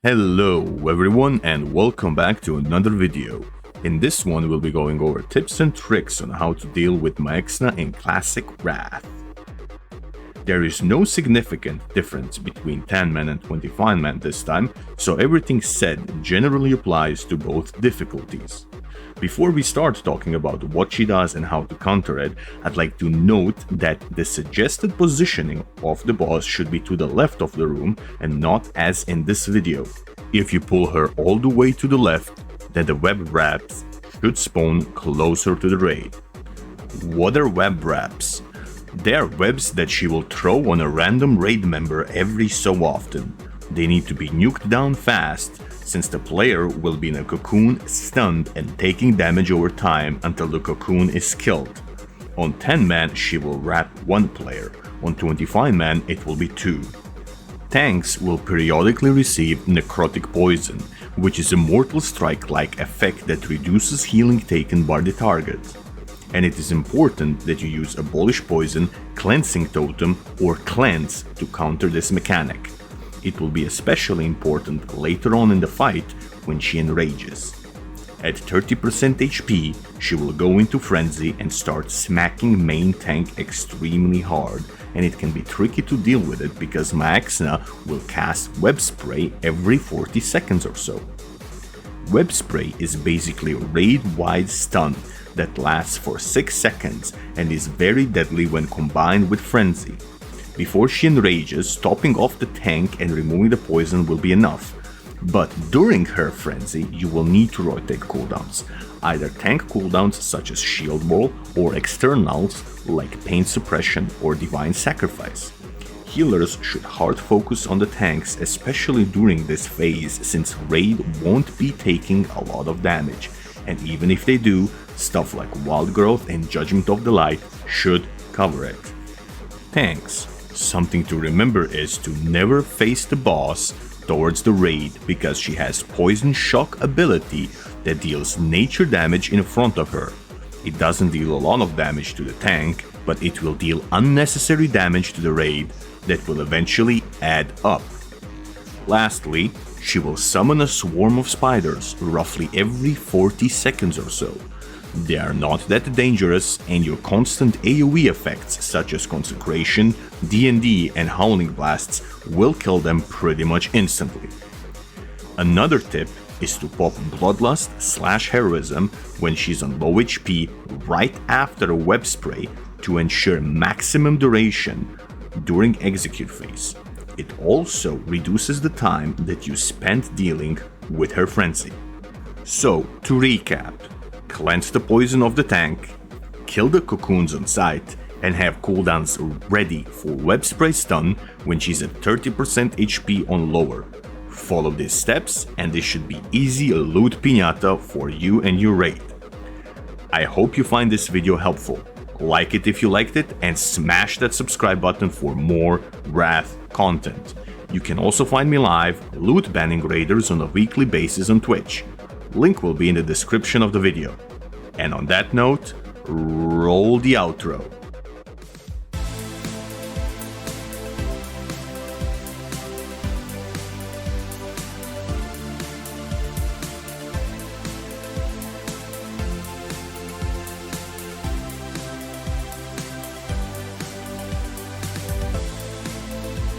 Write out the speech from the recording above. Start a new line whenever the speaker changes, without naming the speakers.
Hello everyone and welcome back to another video. In this one we'll be going over tips and tricks on how to deal with Maexxna in Classic Wrath. There is no significant difference between 10-man and 25-man this time, so everything said generally applies to both difficulties. Before we start talking about what she does and how to counter it, I'd like to note that the suggested positioning of the boss should be to the left of the room and not as in this video. If you pull her all the way to the left, then the web wraps should spawn closer to the raid. What are web wraps? They are webs that she will throw on a random raid member every so often. They need to be nuked down fast, since the player will be in a cocoon, stunned and taking damage over time until the cocoon is killed. On 10-man she will wrap one player, on 25-man it will be two. Tanks will periodically receive necrotic poison, which is a mortal strike-like effect that reduces healing taken by the target. And it is important that you use Abolish Poison, Cleansing Totem or Cleanse to counter this mechanic. It will be especially important later on in the fight when she enrages. At 30% HP, she will go into frenzy and start smacking main tank extremely hard, and it can be tricky to deal with it because Maexxna will cast Web Spray every 40 seconds or so. Web Spray is basically a raid-wide stun that lasts for 6 seconds and is very deadly when combined with frenzy. Before she enrages, topping off the tank and removing the poison will be enough. But during her frenzy, you will need to rotate cooldowns, either tank cooldowns such as Shield Wall or externals like Pain Suppression or Divine Sacrifice. Healers should hard focus on the tanks, especially during this phase, since raid won't be taking a lot of damage, and even if they do, stuff like Wild Growth and Judgment of the Light should cover it. Tanks. Something to remember is to never face the boss towards the raid because she has Poison Shock ability that deals nature damage in front of her. It doesn't deal a lot of damage to the tank, but it will deal unnecessary damage to the raid that will eventually add up. Lastly, she will summon a swarm of spiders roughly every 40 seconds or so. They are not that dangerous, and your constant AoE effects such as Consecration, D&D and Howling Blasts will kill them pretty much instantly. Another tip is to pop Bloodlust / Heroism when she's on low HP right after a web spray to ensure maximum duration during execute phase. It also reduces the time that you spent dealing with her frenzy. So, to recap, cleanse the poison of the tank, kill the cocoons on sight, and have cooldowns ready for web spray stun when she's at 30% HP on lower. Follow these steps and this should be easy loot piñata for you and your raid. I hope you find this video helpful. Like it if you liked it and smash that subscribe button for more Wrath content. You can also find me live loot banning raiders on a weekly basis on Twitch. Link will be in the description of the video. And on that note, roll the outro.